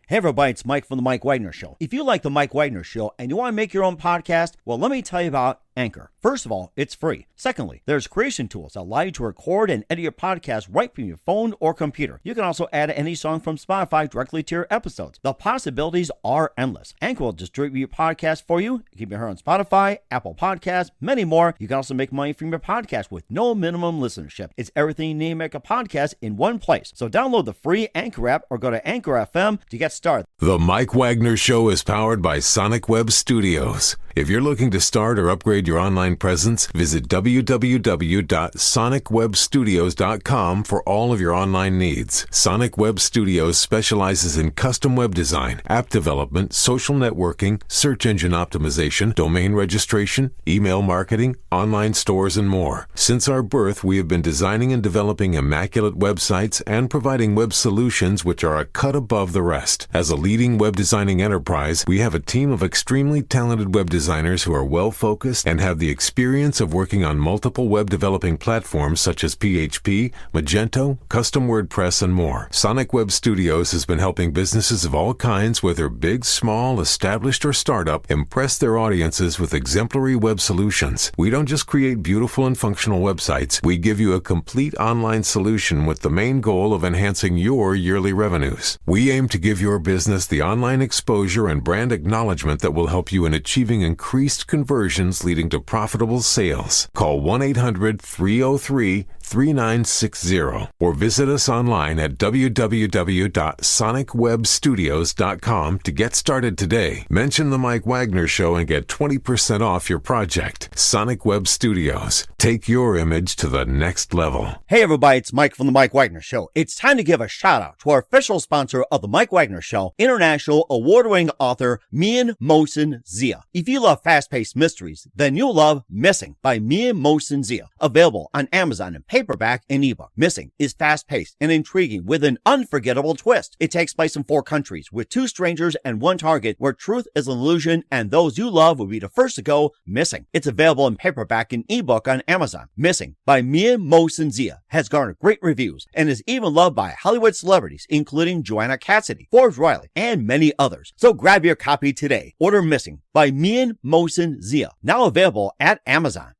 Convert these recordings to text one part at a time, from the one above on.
Hey everybody, it's Mike from The Mike Wagner Show. If you like The Mike Wagner Show and you want to make your own podcast, well, let me tell you about Anchor. First of all, it's free. Secondly, there's creation tools that allow you to record and edit your podcast right from your phone or computer. You can also add any song from Spotify directly to your episodes. The possibilities are endless. Anchor will distribute your podcast for you. You can be heard on Spotify, Apple Podcasts, many more. You can also make money from your podcast with no minimum listenership. It's everything you need to make a podcast in one place. So download the free Anchor app or go to Anchor FM to get started. The Mike Wagner Show is powered by Sonic Web Studios. If you're looking to start or upgrade your online presence, visit www.sonicwebstudios.com for all of your online needs. Sonic Web Studios specializes in custom web design, app development, social networking, search engine optimization, domain registration, email marketing, online stores, and more. Since our birth, we have been designing and developing immaculate websites and providing web solutions which are a cut above the rest. As a leading web designing enterprise, we have a team of extremely talented web designers who are well-focused and have the experience of working on multiple web developing platforms such as PHP, Magento, custom WordPress, and more. Sonic Web Studios has been helping businesses of all kinds, whether big, small, established, or startup, impress their audiences with exemplary web solutions. We don't just create beautiful and functional websites. We give you a complete online solution with the main goal of enhancing your yearly revenues. We aim to give your business the online exposure and brand acknowledgement that will help you in achieving increased conversions leading to profitable sales. Call 1-800-303-3960 or visit us online at www.sonicwebstudios.com to get started today. Mention The Mike Wagner Show and get 20% off your project. Sonic Web Studios. Take your image to the next level. Hey everybody, it's Mike from The Mike Wagner Show. It's time to give a shout out to our official sponsor of The Mike Wagner Show, international award-winning author Mian Mohsen Zia. If you love fast-paced mysteries, then you'll love Missing by Mian Mohsen Zia. Available on Amazon in paperback and ebook. Missing is fast-paced and intriguing with an unforgettable twist. It takes place in 4 countries with 2 strangers and 1 target where truth is an illusion and those you love will be the first to go missing. It's available in paperback and ebook on Amazon. Missing by Mian Mohsen Zia has garnered great reviews and is even loved by Hollywood celebrities including Joanna Cassidy, Forbes Riley, and many others. So grab your copy today. Order Missing by Mian Mohsen Zia, now available at Amazon.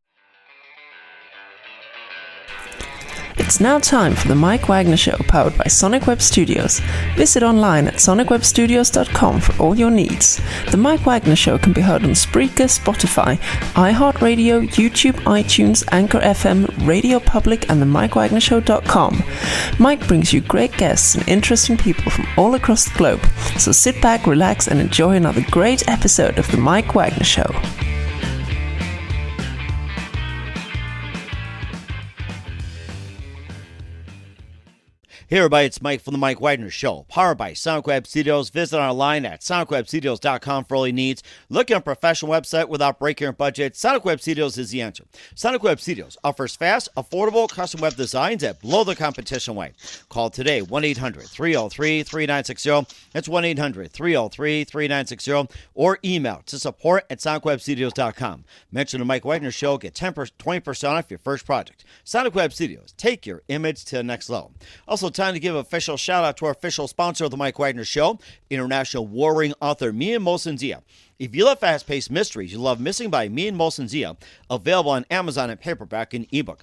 It's now time for the Mike Wagner Show, powered by Sonic Web Studios. Visit online at sonicwebstudios.com for all your needs. The Mike Wagner Show can be heard on Spreaker, Spotify, iHeartRadio, YouTube, iTunes, Anchor FM, Radio Public, and themikewagnershow.com. Mike brings you great guests and interesting people from all across the globe. So sit back, relax, and enjoy another great episode of the Mike Wagner Show. Hey everybody, it's Mike from The Mike Wagner Show, powered by Sonic Web Studios. Visit online at sonicwebstudios.com for all your needs. Looking at a professional website without breaking your budget? Sonic Web Studios is the answer. Sonic Web Studios offers fast, affordable, custom web designs that blow the competition away. Call today, 1-800-303-3960. That's 1-800-303-3960. Or email to support@sonicwebstudios.com. Mention the Mike Wagner Show, get 20% off your first project. Sonic Web Studios, take your image to the next level. Also, time to give an official shout out to our official sponsor of the Mike Wagner Show, international warring author Mian Mohsen Zia. If you love fast-paced mysteries, you love Missing by Mian Mohsen Zia, available on Amazon in paperback and ebook.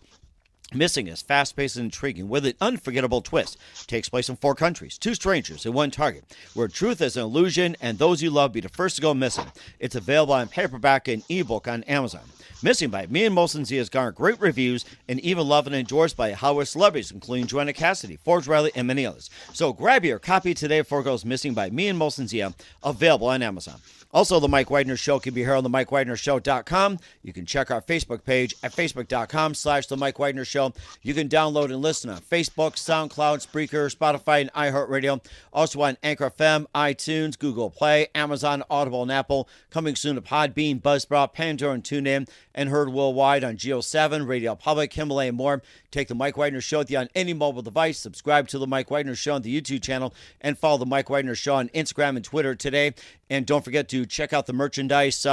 Missing is fast-paced and intriguing with an unforgettable twist. Takes place in 4 countries, 2 strangers, and 1 target, where truth is an illusion and those you love be the first to go missing. It's available on paperback and ebook on Amazon. Missing by Mian Mohsen Zia has garnered great reviews and even loved and endorsed by Hollywood celebrities, including Joanna Cassidy, Forbes Riley, and many others. So grab your copy today before it goes missing by Mian Mohsen Zia, available on Amazon. Also, The Mike Wagner Show can be heard on themikewagnershow.com. You can check our Facebook page at facebook.com/The Mike Wagner Show. You can download and listen on Facebook, SoundCloud, Spreaker, Spotify, and iHeartRadio. Also on Anchor FM, iTunes, Google Play, Amazon, Audible, and Apple. Coming soon to Podbean, Buzzsprout, Pandora, and TuneIn. And heard worldwide on Geo7, Radio Public, Himalaya, and more. Take The Mike Wagner Show with you on any mobile device. Subscribe to The Mike Wagner Show on the YouTube channel. And follow The Mike Wagner Show on Instagram and Twitter today. And don't forget to check out the merchandise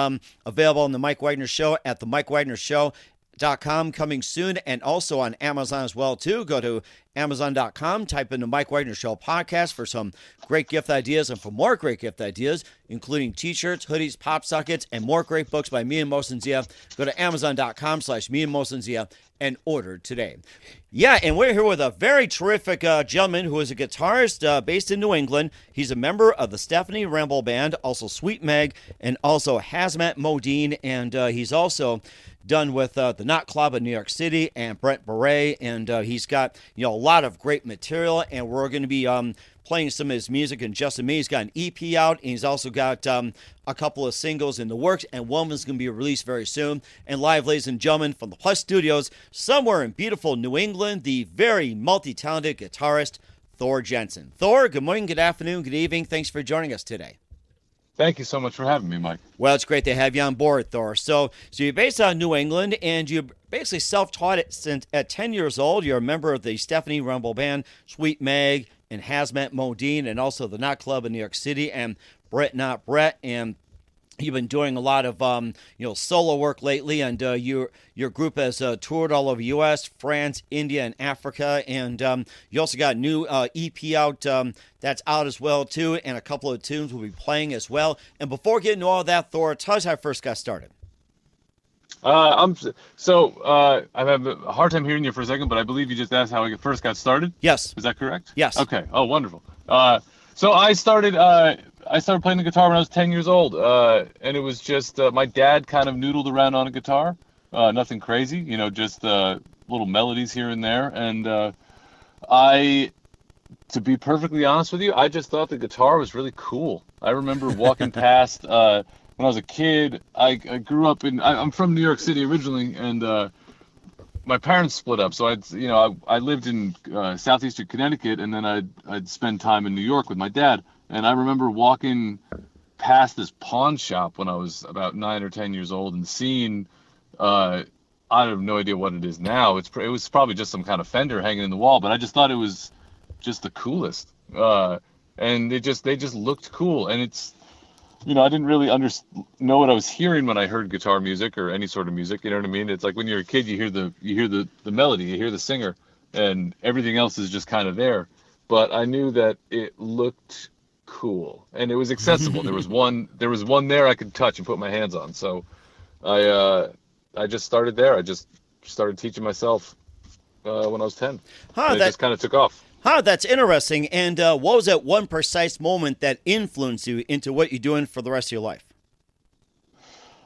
available on The Mike Wagner Show at The Mike Wagner Show com coming soon, and also on Amazon as well too. Go to Amazon.com, type in the Mike Wagner Show podcast for some great gift ideas, and for more great gift ideas, including t-shirts, hoodies, pop sockets, and more great books by me and Mohsen Zia. Go to Amazon.com/me and Mohsen Zia and order today. Yeah, and we're here with a very terrific gentleman who is a guitarist based in New England. He's a member of the Stephanie Ramble Band, also Sweet Meg, and also Hazmat Modine, and he's also done with the Knot Club in New York City and Brent Beret, and he's got a lot of great material, and we're going to be playing some of his music in just a minute. He's got an EP out, and he's also got a couple of singles in the works, and one is going to be released very soon. And live, ladies and gentlemen, from the Plus Studios, somewhere in beautiful New England, the very multi-talented guitarist, Thor Jensen. Thor, good morning, good afternoon, good evening. Thanks for joining us today. Thank you so much for having me, Mike. Well, it's great to have you on board, Thor. So you're based out of New England, and you basically self-taught it since at 10 years old. You're a member of the Stephanie Ramble Band, Sweet Meg, and Hazmat Modine, and also the Knot Club in New York City, and Brett Not Brett, and you've been doing a lot of solo work lately, and your group has toured all over U.S., France, India, and Africa, and you also got a new EP out that's out as well too, and a couple of tunes we'll be playing as well. And before getting to all that, Thor, tell us how I first got started. I have a hard time hearing you for a second, but I believe you just asked how I first got started. Yes. Is that correct? Yes. Okay. Oh, wonderful. So I started playing the guitar when I was 10 years old, and it was just my dad kind of noodled around on a guitar, nothing crazy, just little melodies here and there. And to be perfectly honest with you, I just thought the guitar was really cool. I remember walking past when I was a kid. I grew up I'm from New York City originally, and my parents split up, so I lived in southeastern Connecticut, and then I'd spend time in New York with my dad. And I remember walking past this pawn shop when I was about 9 or 10 years old and seeing, I have no idea what it is now. It was probably just some kind of Fender hanging in the wall, but I just thought it was just the coolest. And they just looked cool. And it's, I didn't really know what I was hearing when I heard guitar music or any sort of music. You know what I mean? It's like when you're a kid, you hear the melody, you hear the singer, and everything else is just kind of there. But I knew that it looked cool and it was accessible. there was one there I could touch and put my hands on. So I just started there. I just started teaching myself when I was 10. It just kind of took off. That's interesting. And what was that one precise moment that influenced you into what you're doing for the rest of your life?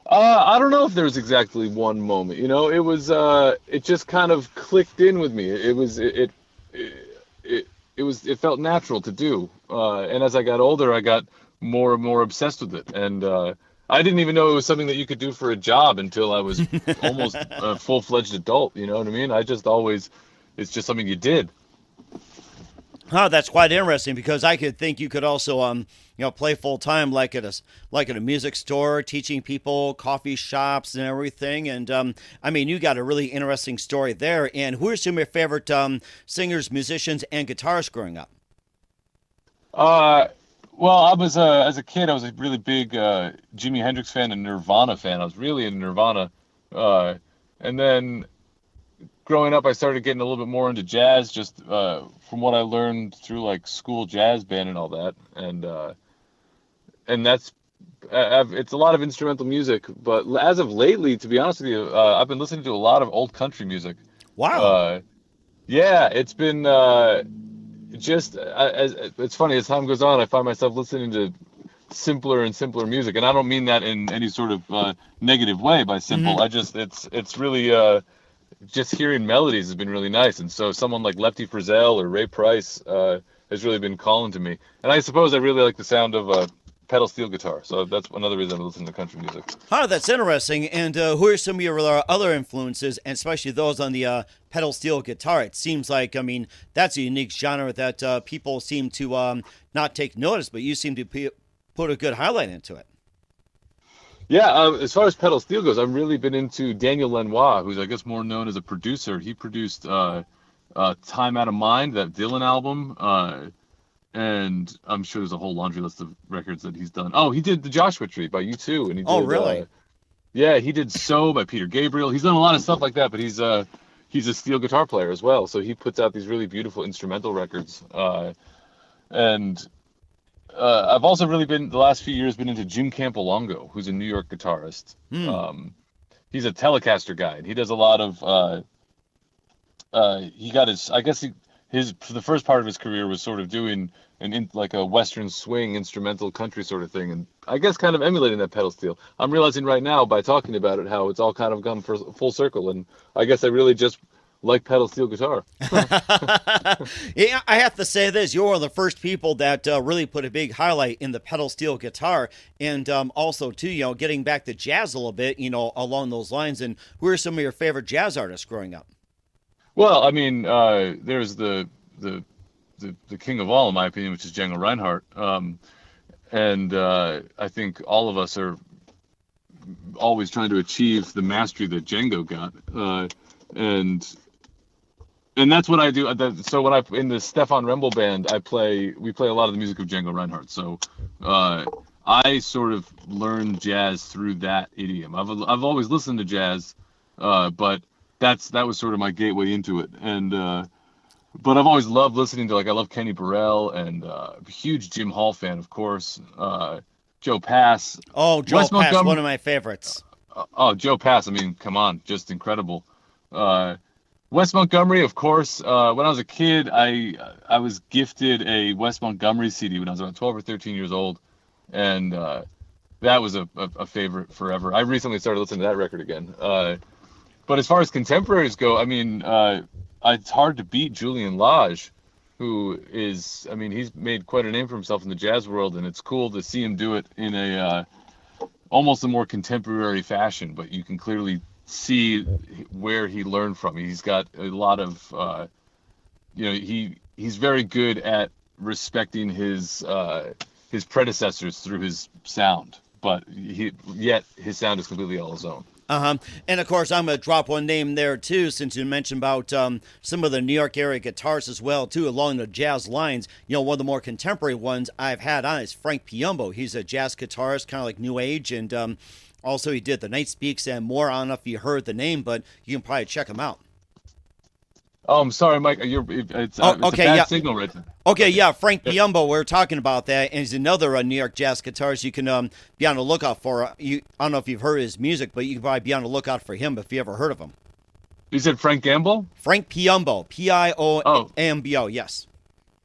I don't know if there was exactly one moment. It was it just kind of clicked in with me. It felt natural to do. And as I got older, I got more and more obsessed with it. And I didn't even know it was something that you could do for a job until I was almost a full-fledged adult. You know what I mean? It's just something you did. That's quite interesting, because I could think you could also, play full time, like at a music store, teaching people, coffee shops, and everything. And you got a really interesting story there. And who are some of your favorite singers, musicians, and guitarists growing up? Well, I was as a kid, I was a really big Jimi Hendrix fan and Nirvana fan. I was really into Nirvana, and then growing up, I started getting a little bit more into jazz, just from what I learned through like school jazz band and all that. And that's it's a lot of instrumental music. But as of lately, to be honest with you, I've been listening to a lot of old country music. Wow. Yeah, it's been it's funny, as time goes on, I find myself listening to simpler and simpler music, and I don't mean that in any sort of negative way by simple. Mm-hmm. It's really just hearing melodies has been really nice. And so someone like Lefty Frizzell or Ray Price has really been calling to me. And I suppose I really like the sound of pedal steel guitar. So that's another reason I listen to country music. That's interesting. And who are some of your other influences, and especially those on the pedal steel guitar? It seems like, that's a unique genre that people seem to not take notice, but you seem to put a good highlight into it. Yeah, as far as pedal steel goes, I've really been into Daniel Lanois, who's I guess more known as a producer. He produced Time Out of Mind, that Dylan album, and I'm sure there's a whole laundry list of records that he's done. Oh, he did the Joshua Tree by U2, and he did, oh, really? Yeah, he did So by Peter Gabriel. He's done a lot of stuff like that, but he's a steel guitar player as well. So he puts out these really beautiful instrumental records. And I've also really been the last few years been into Jim Campolongo, who's a New York guitarist. He's a Telecaster guy, and he does a lot of. He got his. I guess his for the first part of his career was sort of doing like a Western swing instrumental country sort of thing, and I guess kind of emulating that pedal steel. I'm realizing right now by talking about it how it's all kind of gone full circle, and I guess I really just like pedal steel guitar. Yeah, I have to say this. You're one of the first people that really put a big highlight in the pedal steel guitar. And also, too, getting back to jazz a little bit, along those lines. And who are some of your favorite jazz artists growing up? Well, I mean, there's the king of all, in my opinion, which is Django Reinhardt. And I think all of us are always trying to achieve the mastery that Django got. And that's what I do. So when in the Stefan Rembel band, we play a lot of the music of Django Reinhardt. So I sort of learned jazz through that idiom. I've always listened to jazz, but that was sort of my gateway into it. And but I've always loved listening to, I love Kenny Burrell, and huge Jim Hall fan, of course. Joe Pass. Oh, Joe Pass, one of my favorites. Joe Pass. I mean, come on, just incredible. Wes Montgomery, of course. When I was a kid, I was gifted a Wes Montgomery CD when I was about 12 or 13 years old, and that was a favorite forever. I recently started listening to that record again. But as far as contemporaries go, I mean, it's hard to beat Julian Lage, who is, I mean, he's made quite a name for himself in the jazz world, and it's cool to see him do it in almost a more contemporary fashion, but you can clearly see where he learned from. He's got a lot of he's very good at respecting his predecessors through his sound, but yet his sound is completely all his own. And of course, I'm going to drop one name there too, since you mentioned about some of the New York area guitarists as well too, along the jazz lines. One of the more contemporary ones I've had on is Frank Piombo. He's a jazz guitarist, kind of like New Age, and also he did The Night Speaks and more. I don't know if you heard the name, but you can probably check him out. Oh, I'm sorry, Mike. It's a bad signal right there. Okay, yeah, Frank Piombo, we're talking about that, and he's another New York jazz guitarist you can be on the lookout for. I don't know if you've heard his music, but you can probably be on the lookout for him if you ever heard of him. You said Frank Gamble? Frank Piombo, Piombo, yes.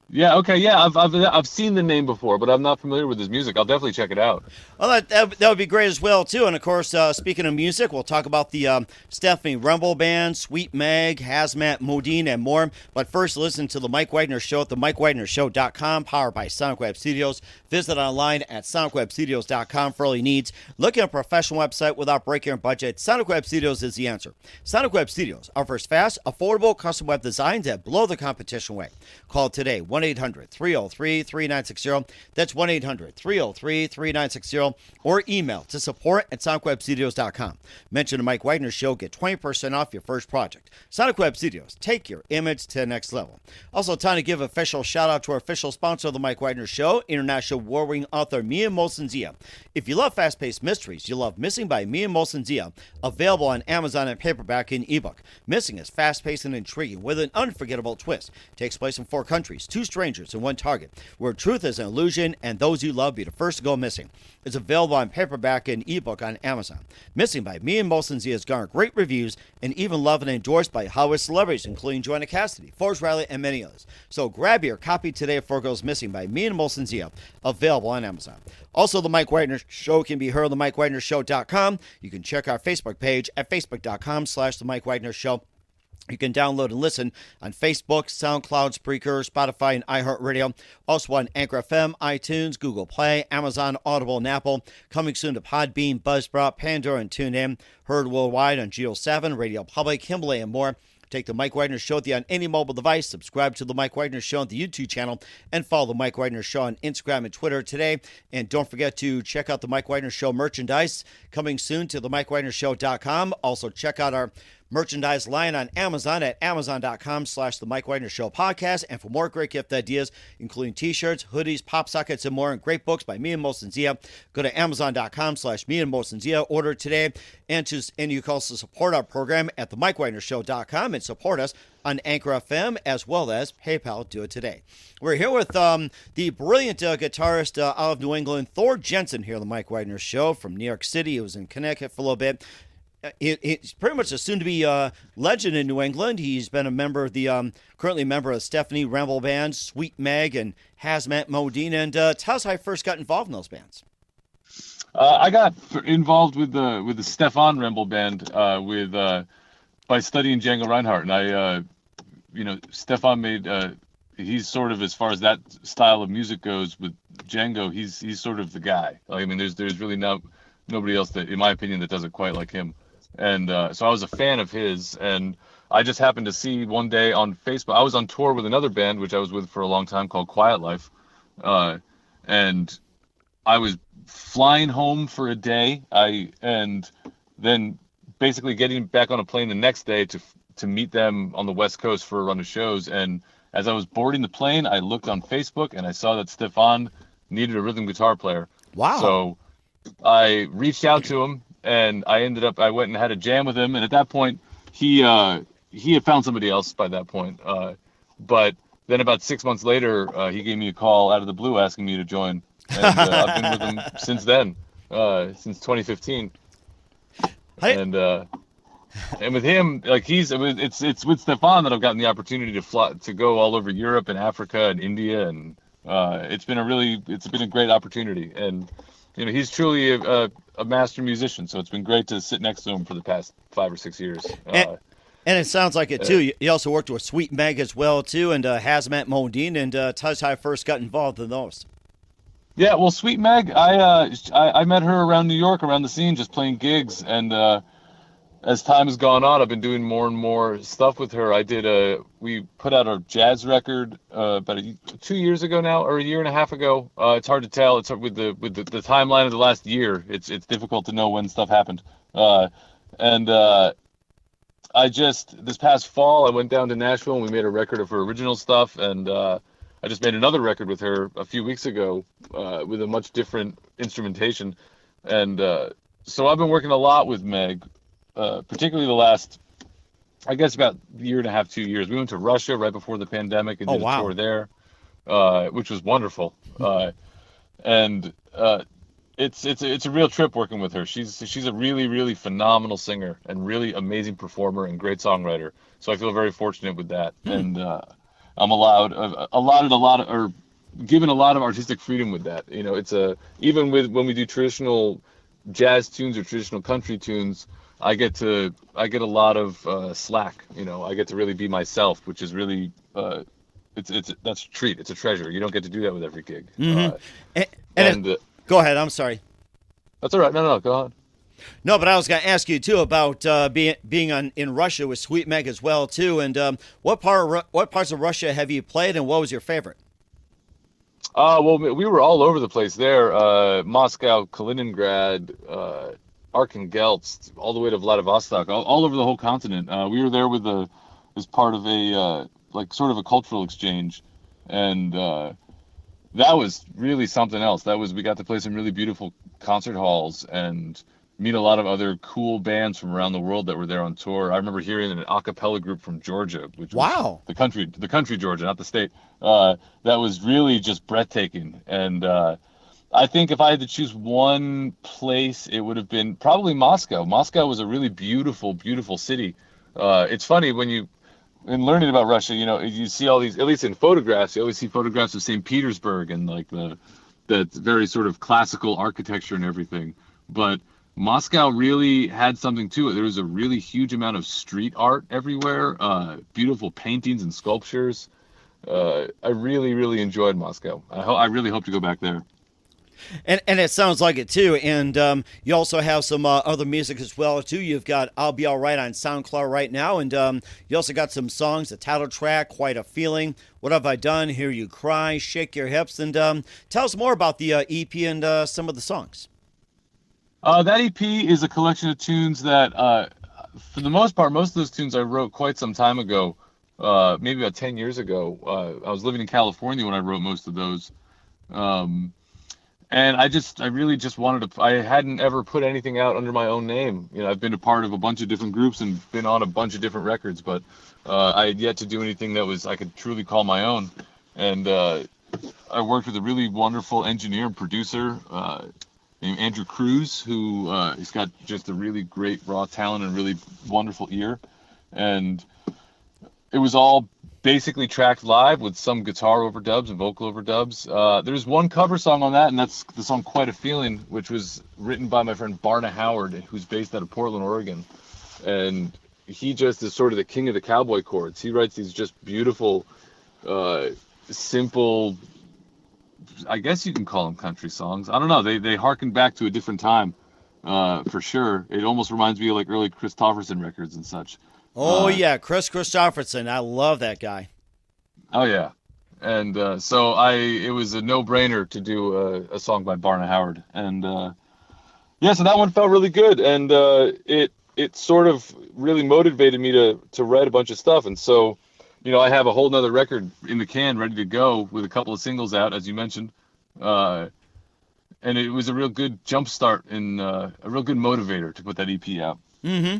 Yeah, okay, yeah, I've seen the name before, but I'm not familiar with his music. I'll definitely check it out. Well, that would be great as well, too. And, of course, speaking of music, we'll talk about the Stephanie Rembel Band, Sweet Meg, Hazmat, Modine, and more. But first, listen to The Mike Wagner Show at themikewagnershow.com, powered by Sonic Web Studios. Visit online at sonicwebstudios.com for all your needs. Look at a professional website without breaking your budget. Sonic Web Studios is the answer. Sonic Web Studios offers fast, affordable, custom web designs that blow the competition away. Call today, 1-800-303-3960. That's 1-800-303-3960. Or email to support@sonicwebstudios.com. Mention the Mike Wagner Show. Get 20% off your first project. Sonic Web Studios. Take your image to the next level. Also, time to give official shout out to our official sponsor of the Mike Wagner Show, international award-winning author Mia Molson-Zia. If you love fast-paced mysteries, you love Missing by Mia Molson-Zia, available on Amazon and paperback and ebook. Missing is fast-paced and intriguing with an unforgettable twist. Takes place in 4 countries, 2 strangers and 1 target, where truth is an illusion and those you love be the first to go missing. It's available on paperback and ebook on Amazon. Missing by Mia Molson-Zia has garnered great reviews and even loved and endorsed by Hollywood celebrities, including Joanna Cassidy, Forrest Riley, and many others. So grab your copy today of 4 Girls Missing by Mia Molson-Zia, available on Amazon. Also, The Mike Wagner Show can be heard on themikewagnershow.com. You can check our Facebook page at facebook.com/The Mike Wagner Show. You can download and listen on Facebook, SoundCloud, Spreaker, Spotify, and iHeartRadio. Also on Anchor FM, iTunes, Google Play, Amazon, Audible, and Apple. Coming soon to Podbean, Buzzsprout, Pandora, and TuneIn. Heard worldwide on Geo 7, Radio Public, Himalaya, and more. Take the Mike Wagner Show on any mobile device. Subscribe to the Mike Wagner Show on the YouTube channel, and follow the Mike Wagner Show on Instagram and Twitter today. And don't forget to check out the Mike Wagner Show merchandise coming soon to themikewagnershow.com. Also check out our merchandise line on Amazon at amazon.com/The Mike Wagner Show podcast. And for more great gift ideas, including t-shirts, hoodies, pop sockets, and more, and great books by me and Molson Zia, go to amazon.com/me and Molson Zia. Order today. And you can also support our program at themikewagnershow.com and support us on Anchor FM as well as PayPal. Do it today. We're here with the brilliant guitarist out of New England, Thor Jensen, here on the Mike Wagner Show from New York City. He was in Connecticut for a little bit. He's pretty much a soon-to-be legend in New England. He's been a member of the currently a member of Stephanie Ramble Band, Sweet Meg, and Hazmat Modine. And tell us how I first got involved in those bands. I got involved with the Stefan Ramble Band by studying Django Reinhardt, and I Stefan made he's sort of, as far as that style of music goes with Django, he's sort of the guy. I mean, there's really nobody else that, in my opinion, that does it quite like him. And so I was a fan of his, and I just happened to see one day on Facebook. I was on tour with another band, which I was with for a long time, called Quiet Life, and I was flying home for a day. And then basically getting back on a plane the next day to meet them on the West Coast for a run of shows. And as I was boarding the plane, I looked on Facebook and I saw that Stefan needed a rhythm guitar player. Wow. So I reached out to him, and I went and had a jam with him. And at that point, he had found somebody else by that point. But then about 6 months later, he gave me a call out of the blue asking me to join. And I've been with him since then, since 2015. And with him, like it's with Stefan that I've gotten the opportunity to go all over Europe and Africa and India, and it's been a great opportunity. And he's truly a master musician, so it's been great to sit next to him for the past 5 or 6 years. And it sounds like it too. You also worked with Sweet Meg as well too, and Hazmat Modine, and tell us how I first got involved in those. Yeah, well, Sweet Meg, I met her around New York, around the scene, just playing gigs, and as time has gone on, I've been doing more and more stuff with her. We put out a jazz record about 2 years ago now, or a year and a half ago. It's hard to tell. It's with the timeline of the last year. It's difficult to know when stuff happened. This past fall, I went down to Nashville and we made a record of her original stuff, and I just made another record with her a few weeks ago with a much different instrumentation. And so I've been working a lot with Meg. Particularly the last, I guess, about a year and a half, 2 years. We went to Russia right before the pandemic and did a tour there, which was wonderful. And it's a real trip working with her. She's a really, really phenomenal singer and really amazing performer and great songwriter. So I feel very fortunate with that. And I'm given a lot of artistic freedom with that. Even when we do traditional jazz tunes or traditional country tunes, I get a lot of slack. I get to really be myself, which is really that's a treat. It's a treasure. You don't get to do that with every gig. Mm-hmm. Go ahead. I'm sorry. That's all right. No, go on. No, but I was going to ask you too about being in Russia with Sweet Meg as well too. And what parts of Russia have you played, and what was your favorite? Well, we were all over the place there. Moscow, Kaliningrad, Arkhangelsk, all the way to Vladivostok, all over the whole continent. We were there as part of a sort of a cultural exchange, and that was really something else. We got to play some really beautiful concert halls and meet a lot of other cool bands from around the world that were there on tour. I remember hearing an a cappella group from Georgia, which was the country Georgia, not the state. That was really just breathtaking. And I think if I had to choose one place, it would have been probably Moscow. Moscow was a really beautiful, beautiful city. It's funny in learning about Russia, you see all these, at least in photographs, you always see photographs of St. Petersburg and like the very sort of classical architecture and everything. But Moscow really had something to it. There was a really huge amount of street art everywhere, beautiful paintings and sculptures. I really, really enjoyed Moscow. I really hope to go back there. And it sounds like it too. And you also have some other music as well too. You've got "I'll Be All Right" on SoundCloud right now, and you also got some songs. The title track, "Quite a Feeling," "What Have I Done," "Hear You Cry," "Shake Your Hips," and tell us more about the EP and some of the songs. That EP is a collection of tunes that for the most part, most of those tunes I wrote quite some time ago, maybe about 10 years ago. I was living in California when I wrote most of those. And I really just wanted to, I hadn't ever put anything out under my own name. I've been a part of a bunch of different groups and been on a bunch of different records, but I had yet to do anything that I could truly call my own. And I worked with a really wonderful engineer and producer named Andrew Cruz, who he's got just a really great raw talent and really wonderful ear. And it was all basically tracked live with some guitar overdubs and vocal overdubs. There's one cover song on that, and that's the song Quite a Feeling, which was written by my friend Barna Howard, who's based out of Portland, Oregon. And he just is sort of the king of the cowboy chords. He writes these just beautiful, simple, I guess you can call them country songs. I don't know. They harken back to a different time, for sure. It almost reminds me of like early Christofferson records and such. Oh, yeah, Chris Christopherson. I love that guy. Oh, yeah. And so it was a no-brainer to do a song by Barna Howard. And, so that one felt really good. And it sort of really motivated me to write a bunch of stuff. And so, I have a whole nother record in the can ready to go with a couple of singles out, as you mentioned. And it was a real good jumpstart and a real good motivator to put that EP out. Mm-hmm.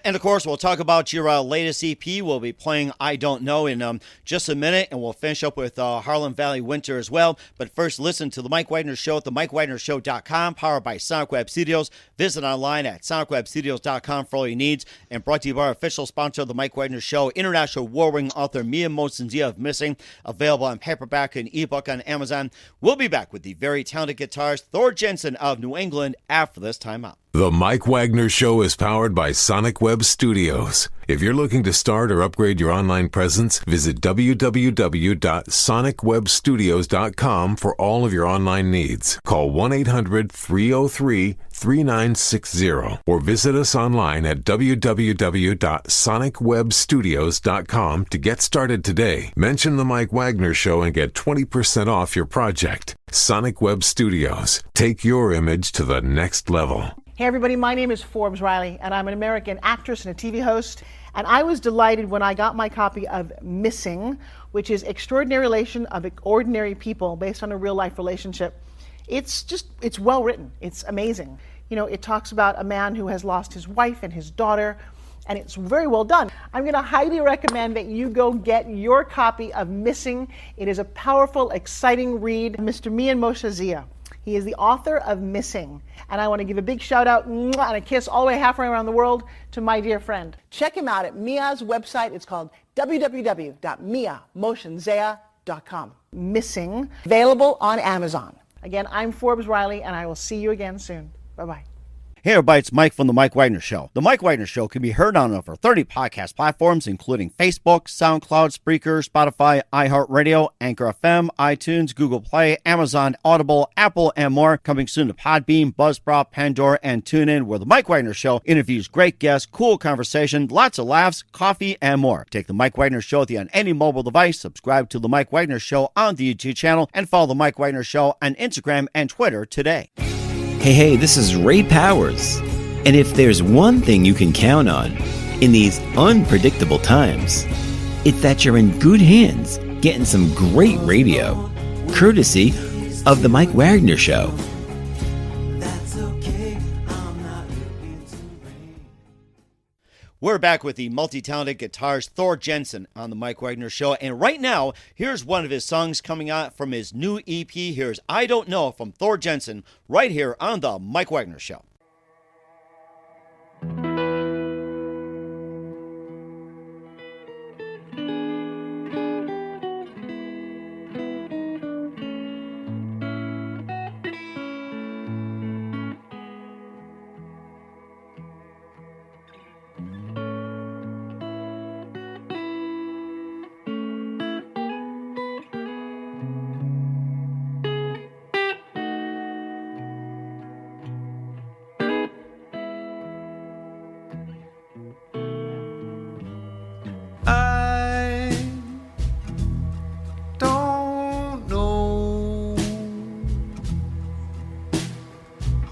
And of course, we'll talk about your latest EP. We'll be playing I Don't Know in just a minute, and we'll finish up with Harlem Valley Winter as well. But first, listen to The Mike Wagner Show at themikewagnershow.com, powered by Sonic Web Studios. Visit online at sonicwebstudios.com for all your needs. And brought to you by our official sponsor of The Mike Wagner Show, international award-winning author Mia Mosensia of Missing, available on paperback and ebook on Amazon. We'll be back with the very talented guitarist Thor Jensen of New England after this time out. The Mike Wagner Show is powered by Sonic Web Studios. If you're looking to start or upgrade your online presence, visit www.sonicwebstudios.com for all of your online needs. Call 1-800-303-3960 or visit us online at www.sonicwebstudios.com to get started today. Mention The Mike Wagner Show and get 20% off your project. Sonic Web Studios. Take your image to the next level. Hey everybody, my name is Forbes Riley, and I'm an American actress and a TV host. And I was delighted when I got my copy of Missing, which is Extraordinary Relation of Ordinary People based on a real life relationship. It's well written. It's amazing. It talks about a man who has lost his wife and his daughter, and it's very well done. I'm going to highly recommend that you go get your copy of Missing. It is a powerful, exciting read. Mr. Mian Moshazia. He is the author of Missing. And I want to give a big shout out and a kiss all the way halfway around the world to my dear friend. Check him out at Mia's website. It's called www.miamoshenzea.com. Missing, available on Amazon. Again, I'm Forbes Riley, and I will see you again soon. Bye-bye. Hey everybody, it's Mike from The Mike Wagner Show. The Mike Wagner Show can be heard on over 30 podcast platforms, including Facebook, SoundCloud, Spreaker, Spotify, iHeartRadio, Anchor FM, iTunes, Google Play, Amazon, Audible, Apple, and more. Coming soon to Podbean, Buzzsprout, Pandora, and TuneIn, where The Mike Wagner Show interviews great guests, cool conversation, lots of laughs, coffee, and more. Take The Mike Wagner Show on any mobile device, subscribe to The Mike Wagner Show on the YouTube channel, and follow The Mike Wagner Show on Instagram and Twitter today. Hey, this is Ray Powers. And if there's one thing you can count on in these unpredictable times, it's that you're in good hands getting some great radio, courtesy of The Mike Wagner Show. We're back with the multi-talented guitarist Thor Jensen on The Mike Wagner Show. And right now, here's one of his songs coming out from his new EP. Here's I Don't Know from Thor Jensen right here on The Mike Wagner Show.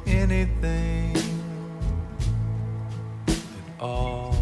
Anything at all.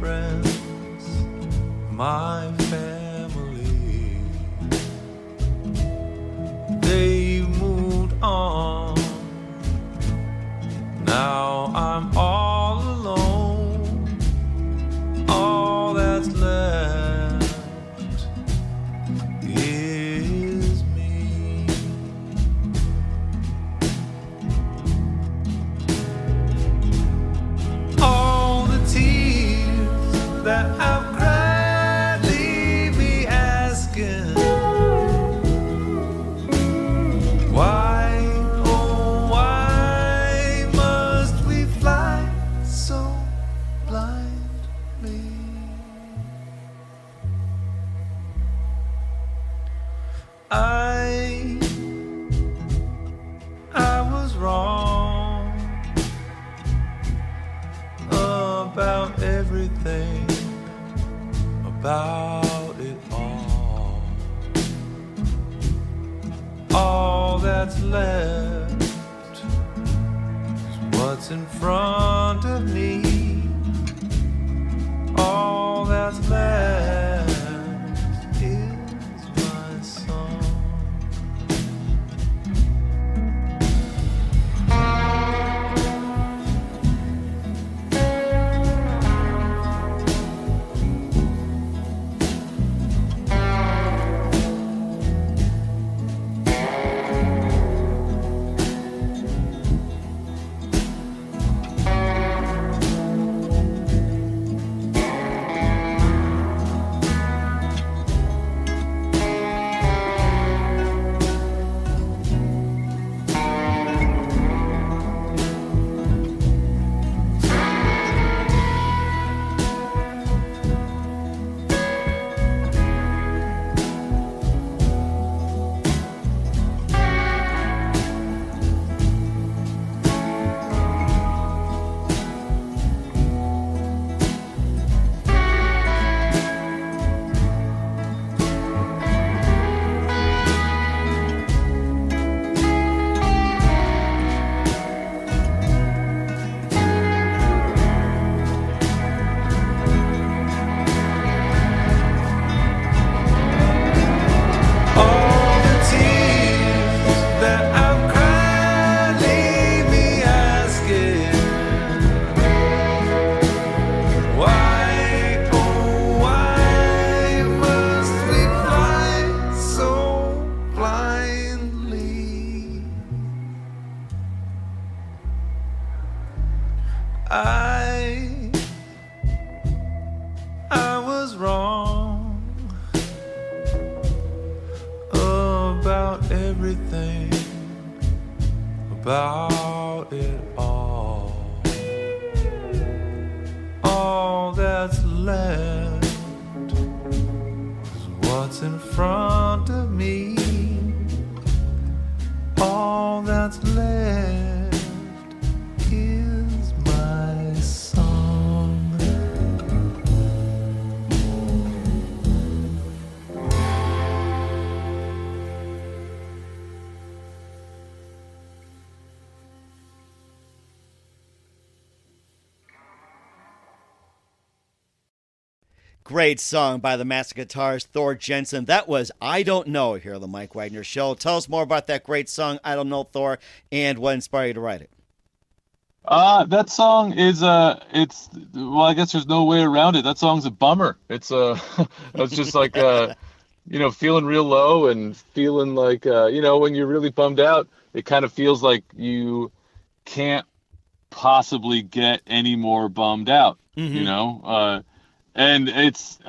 friends, my family, they moved on. Now I'm all alone. All that's left is me. All the tears that I've cried leave me asking, why, oh why must we fly so blindly? I was wrong about everything, about it all. All that's left is what's in front of me. All that's left is my song. I was wrong about everything, about it all. All that's left is what's in front of me. All that's left is my song. Great song by the master guitarist Thor Jensen. That was I Don't Know here on the Mike Wagner Show. Tell us more about that great song, I Don't Know, Thor, and what inspired you to write it. That song is it's, well, I guess there's no way around it. That song's a bummer. It's it's just like feeling real low and feeling like when you're really bummed out, it kind of feels like you can't possibly get any more bummed out. Mm-hmm. And it's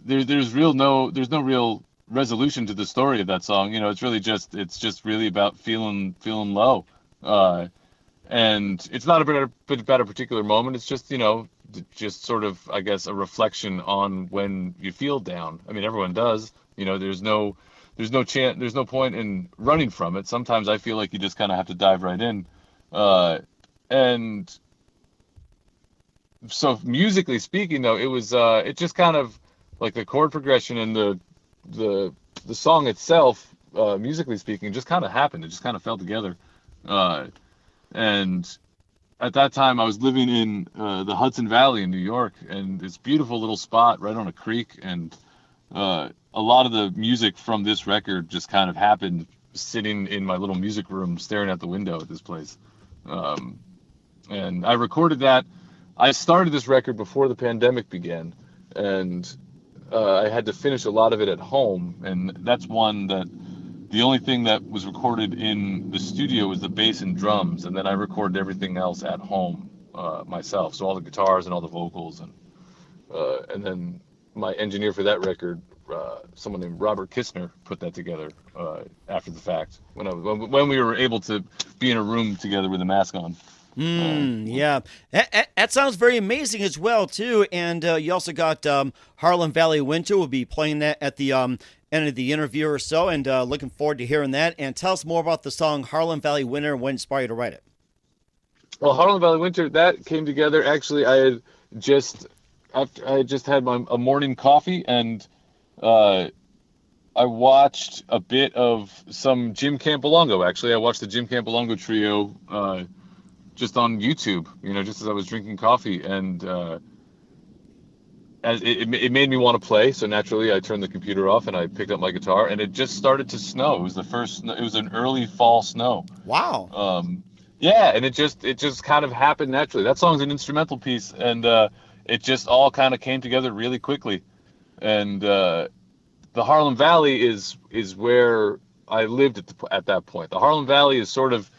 there's no real resolution to the story of that song. It's really just really about feeling low. And it's not about a particular moment. It's just sort of, I guess, a reflection on when you feel down. I mean, everyone does. There's no point in running from it. Sometimes I feel like you just kind of have to dive right in. And so musically speaking, though, it just kind of like the chord progression and the song itself, musically speaking, just kind of happened. It just kind of fell together. And at that time I was living in the Hudson Valley in New York, and this beautiful little spot right on a creek, and a lot of the music from this record just kind of happened sitting in my little music room staring at the window at this place. And I recorded that. I started this record before the pandemic began, and I had to finish a lot of it at home, and that's one that the only thing that was recorded in the studio was the bass and drums, and then I recorded everything else at home myself, so all the guitars and all the vocals, and then my engineer for that record, someone named Robert Kistner, put that together after the fact when we were able to be in a room together with a mask on. Yeah, that sounds very amazing as well too. And you also got Harlem Valley Winter. Will be playing that at the end of the interview or so, and looking forward to hearing that. And tell us more about the song Harlem Valley Winter and what inspired you to write it. Well, Harlem Valley Winter, that came together. Actually, I had just had a morning coffee, and I watched a bit of some Jim Campolongo. Actually, I watched the Jim Campolongo trio just on YouTube, just as I was drinking coffee, and as it made me want to play. So naturally, I turned the computer off and I picked up my guitar, and it just started to snow. It was it was an early fall snow. Wow. Yeah, and it just kind of happened naturally. That song's an instrumental piece, and it just all kind of came together really quickly. And the Harlem Valley is where I lived at that point. The Harlem Valley is sort of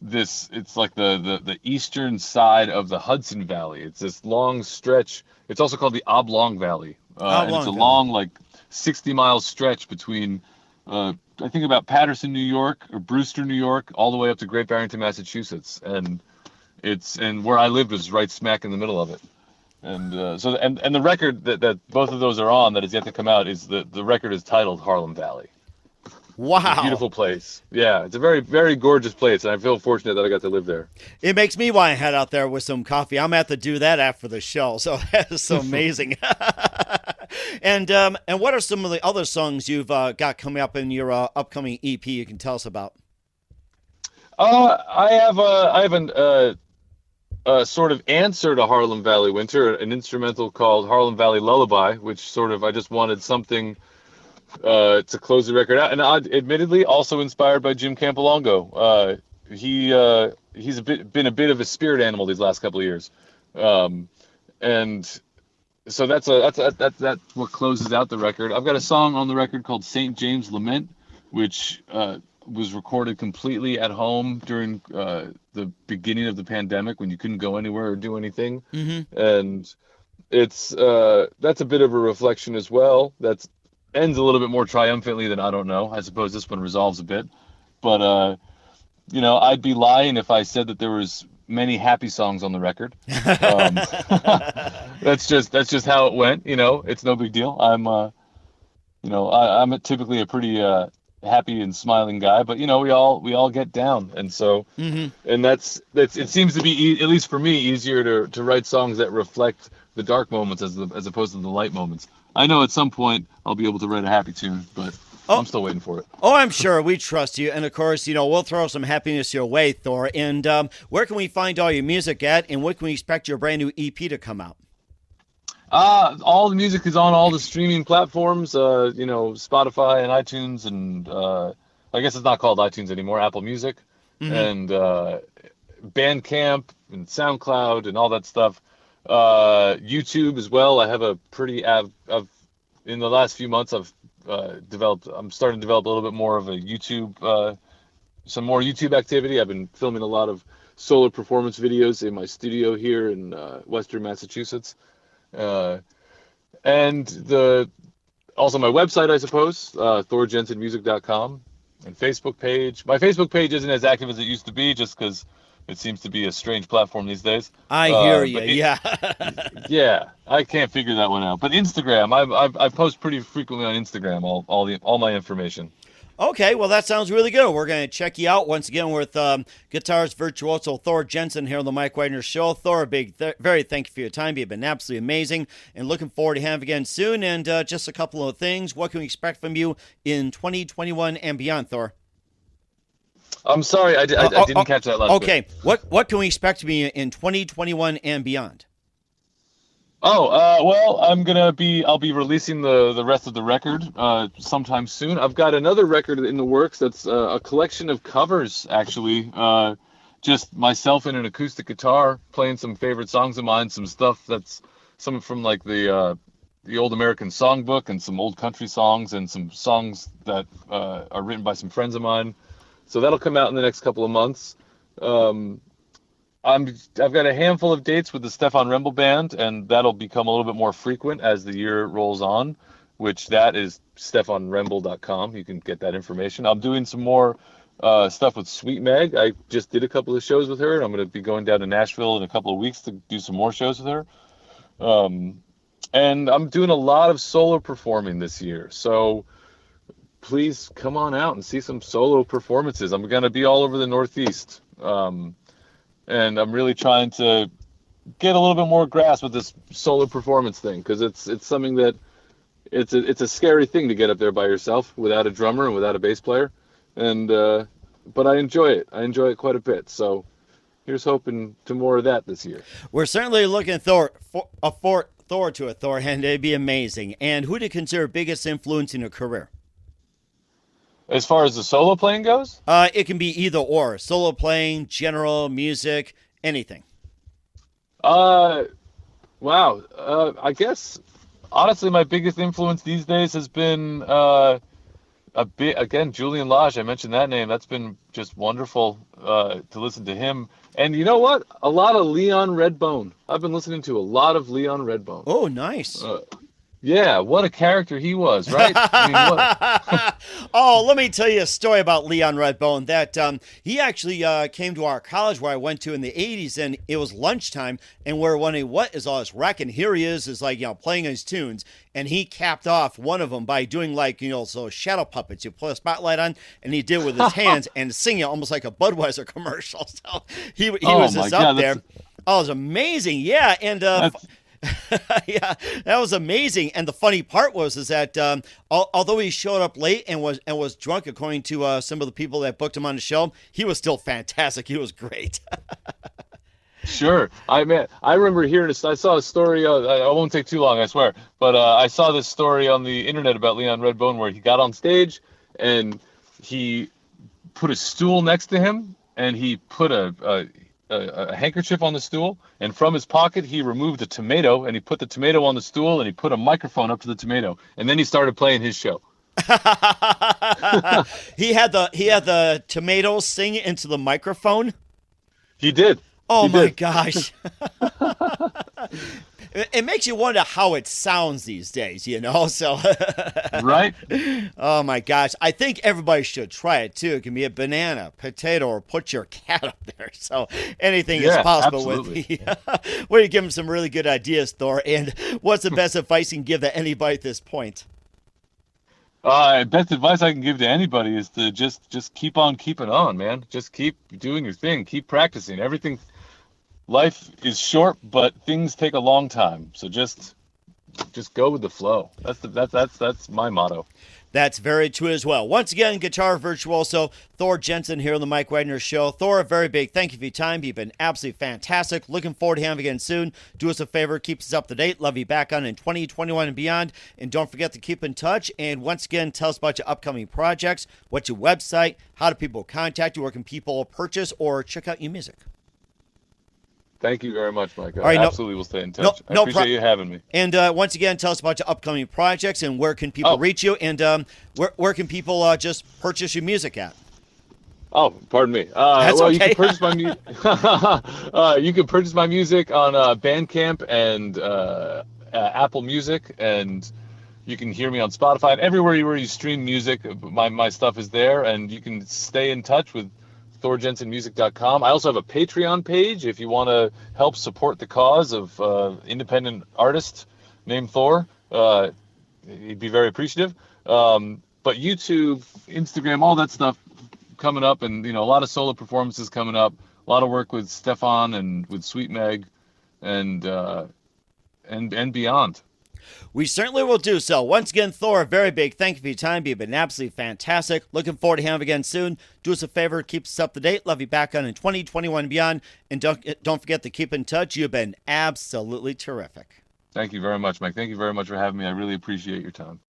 it's like the eastern side of the Hudson Valley. It's this long stretch. It's also called the Oblong Valley. And it's a long, like 60-mile stretch between, I think about Paterson, New York, or Brewster, New York, all the way up to Great Barrington, Massachusetts. And where I lived was right smack in the middle of it. And and the record that both of those are on that is yet to come out is the record is titled Harlem Valley. Wow. Beautiful place. Yeah, it's a very, very gorgeous place, and I feel fortunate that I got to live there. It makes me want to head out there with some coffee. I'm going to have to do that after the show, so that is so amazing. And what are some of the other songs you've got coming up in your upcoming EP you can tell us about? I have a sort of answer to Harlem Valley Winter, an instrumental called Harlem Valley Lullaby, which sort of I just wanted something to close the record out, and admittedly also inspired by Jim Campolongo. He's been a bit of a spirit animal these last couple of years, and so that's what closes out the record. I've got a song on the record called St. James Lament, which was recorded completely at home during the beginning of the pandemic when you couldn't go anywhere or do anything, and it's that's a bit of a reflection as well. That's ends a little bit more triumphantly than I don't know. I suppose this one resolves a bit, but I'd be lying if I said that there was many happy songs on the record. That's just how it went. It's no big deal. I'm typically a pretty happy and smiling guy, but we all get down, and so and it seems to be, at least for me, easier to write songs that reflect the dark moments as opposed to the light moments. I know at some point I'll be able to write a happy tune, but I'm still waiting for it. Oh, I'm sure. We trust you. And, of course, we'll throw some happiness your way, Thor. And where can we find all your music at, and when can we expect your brand new EP to come out? All the music is on all the streaming platforms, Spotify and iTunes, and I guess it's not called iTunes anymore, Apple Music, and Bandcamp and SoundCloud and all that stuff. YouTube as well. I have a pretty in the last few months I'm starting to develop a little bit more of a YouTube, some more YouTube activity. I've been filming a lot of solo performance videos in my studio here in Western Massachusetts, and also my website, I suppose, thorjensenmusic.com, and Facebook page. My Facebook page isn't as active as it used to be, just because it seems to be a strange platform these days. I hear you. Yeah. Yeah, I can't figure that one out. But Instagram, I post pretty frequently on Instagram all my information. Okay, well, that sounds really good. We're going to check you out once again with guitarist virtuoso Thor Jensen here on the Mike Wagner Show. Thor, very thank you for your time. You've been absolutely amazing, and looking forward to having you again soon. And just a couple of things. What can we expect from you in 2021 and beyond, Thor? I'm sorry, I didn't catch that last Okay, what can we expect to be in 2021 and beyond? Well, I'll be releasing the rest of the record sometime soon. I've got another record in the works that's a collection of covers, actually. Just myself and an acoustic guitar playing some favorite songs of mine, some stuff that's some from like the old American songbook and some old country songs and some songs that are written by some friends of mine. So that'll come out in the next couple of months. I've got a handful of dates with the Stefan Rembel Band, and that'll become a little bit more frequent as the year rolls on, which that is stefanrembel.com. You can get that information. I'm doing some more stuff with Sweet Meg. I just did a couple of shows with her, and I'm going to be going down to Nashville in a couple of weeks to do some more shows with her. And I'm doing a lot of solo performing this year, so please come on out and see some solo performances. I'm going to be all over the Northeast. And I'm really trying to get a little bit more grasp with this solo performance thing, because it's something that it's a scary thing to get up there by yourself without a drummer and without a bass player, and but I enjoy it. I enjoy it quite a bit. So here's hoping to more of that this year. We're certainly looking forward to it, Thor, and it'd be amazing. And who do you consider biggest influence in your career? As far as the solo playing goes? It can be either or. Solo playing, general, music, anything. Wow. I guess, honestly, my biggest influence these days has been Julian Lage. I mentioned that name. That's been just wonderful to listen to him. And you know what? A lot of Leon Redbone. I've been listening to a lot of Leon Redbone. Oh, nice. Yeah, what a character he was, right? Oh, let me tell you a story about Leon Redbone. That he actually came to our college where I went to in the 80s, and it was lunchtime, and we're wondering, what is all this wreck? And here he is like, playing his tunes, and he capped off one of them by doing so shadow puppets. You put a spotlight on, and he did with his hands and singing almost like a Budweiser commercial. So he was just up there. Oh, it was amazing. Yeah, and yeah, that was amazing. And the funny part was that although he showed up late and was drunk, according to some of the people that booked him on the show, he was still fantastic. He was great. Sure. I remember hearing I saw a story. I won't take too long, I swear. But I saw this story on the internet about Leon Redbone where he got on stage and he put a stool next to him, and he put a handkerchief on the stool, and from his pocket he removed a tomato, and he put the tomato on the stool, and he put a microphone up to the tomato, and then he started playing his show. He had the tomatoes sing into the microphone. He did. Oh my gosh. It makes you wonder how it sounds these days, so. Right? Oh my gosh. I think everybody should try it too. It can be a banana, potato, or put your cat up there. So anything is possible absolutely. Well, you give them some really good ideas, Thor. And what's the best advice you can give to anybody at this point? Best advice I can give to anybody is to just keep on keeping on, man. Just keep doing your thing. Keep practicing. Life is short, but things take a long time. So just go with the flow. That's my motto. That's very true as well. Once again, guitar virtuoso Thor Jensen here on the Mike Wagner Show. Thor, a very big thank you for your time. You've been absolutely fantastic. Looking forward to having you again soon. Do us a favor, keep us up to date. Love you back on in 2021 and beyond. And don't forget to keep in touch. And once again, tell us about your upcoming projects. What's your website? How do people contact you? Where can people purchase or check out your music? Thank you very much, Mike. I absolutely will stay in touch. I appreciate you having me. And once again, tell us about your upcoming projects and where can people reach you, and where can people just purchase your music at? Oh, pardon me. That's okay. You can purchase my music. You can purchase my music on Bandcamp and Apple Music, and you can hear me on Spotify and everywhere where you stream music. My stuff is there, and you can stay in touch with ThorJensenMusic.com. I also have a Patreon page if you want to help support the cause of independent artist named Thor. He'd be very appreciative. But YouTube, Instagram, all that stuff coming up, and a lot of solo performances coming up. A lot of work with Stefan and with Sweet Meg, and beyond. We certainly will do so. Once again, Thor, a very big thank you for your time. You've been absolutely fantastic. Looking forward to having you again soon. Do us a favor, keep us up to date. Love you back on in 2021 and beyond. And don't forget to keep in touch. You've been absolutely terrific. Thank you very much, Mike. Thank you very much for having me. I really appreciate your time.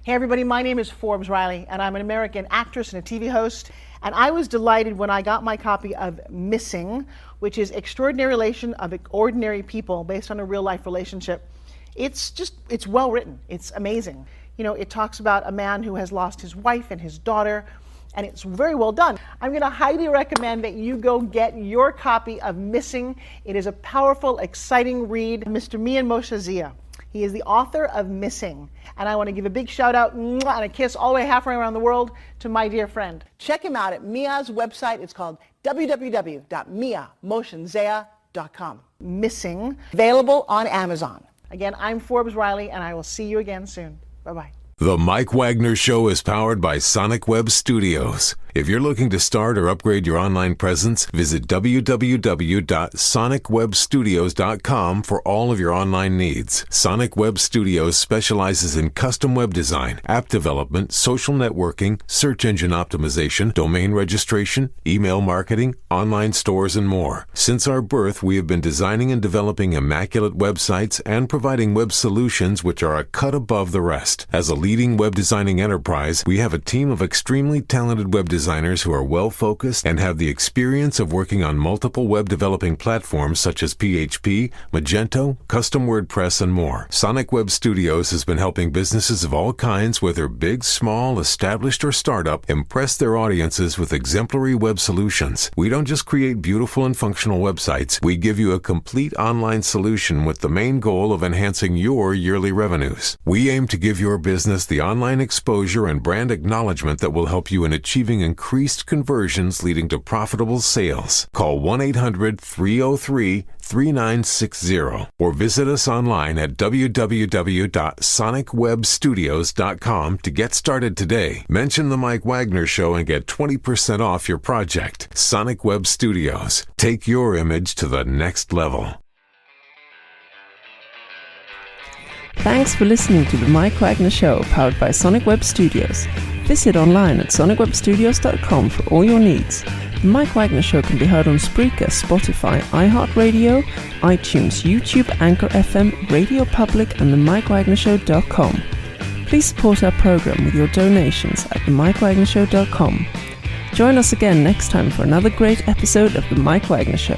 Hey everybody, my name is Forbes Riley, and I'm an American actress and a TV host. And I was delighted when I got my copy of Missing, which is Extraordinary Relation of Ordinary People based on a real life relationship. It's well written. It's amazing. You know, it talks about a man who has lost his wife and his daughter, and it's very well done. I'm going to highly recommend that you go get your copy of Missing. It is a powerful, exciting read. Mr. Mian Moshe Zia. He is the author of Missing. And I want to give a big shout out and a kiss all the way halfway around the world to my dear friend. Check him out at Mia's website. It's called www.miamotionzea.com. Missing, available on Amazon. Again, I'm Forbes Riley, and I will see you again soon. Bye-bye. The Mike Wagner Show is powered by Sonic Web Studios. If you're looking to start or upgrade your online presence, visit www.sonicwebstudios.com for all of your online needs. Sonic Web Studios specializes in custom web design, app development, social networking, search engine optimization, domain registration, email marketing, online stores, and more. Since our birth, we have been designing and developing immaculate websites and providing web solutions which are a cut above the rest. As a leading web designing enterprise, we have a team of extremely talented web designers who are well-focused and have the experience of working on multiple web developing platforms such as PHP, Magento, custom WordPress, and more. Sonic Web Studios has been helping businesses of all kinds, whether big, small, established, or startup, impress their audiences with exemplary web solutions. We don't just create beautiful and functional websites. We give you a complete online solution with the main goal of enhancing your yearly revenues. We aim to give your business the online exposure and brand acknowledgement that will help you in achieving increased conversions leading to profitable sales. Call 1-800-303-3960 or visit us online at www.sonicwebstudios.com to get started today. Mention the Mike Wagner Show and get 20% off your project. Sonic Web Studios. Take your image to the next level. Thanks for listening to the Mike Wagner Show, powered by Sonic Web Studios. Visit online at sonicwebstudios.com for all your needs. The Mike Wagner Show can be heard on Spreaker, Spotify, iHeartRadio, iTunes, YouTube, Anchor FM, Radio Public, and themikewagnershow.com. Please support our program with your donations at themikewagnershow.com. Join us again next time for another great episode of The Mike Wagner Show.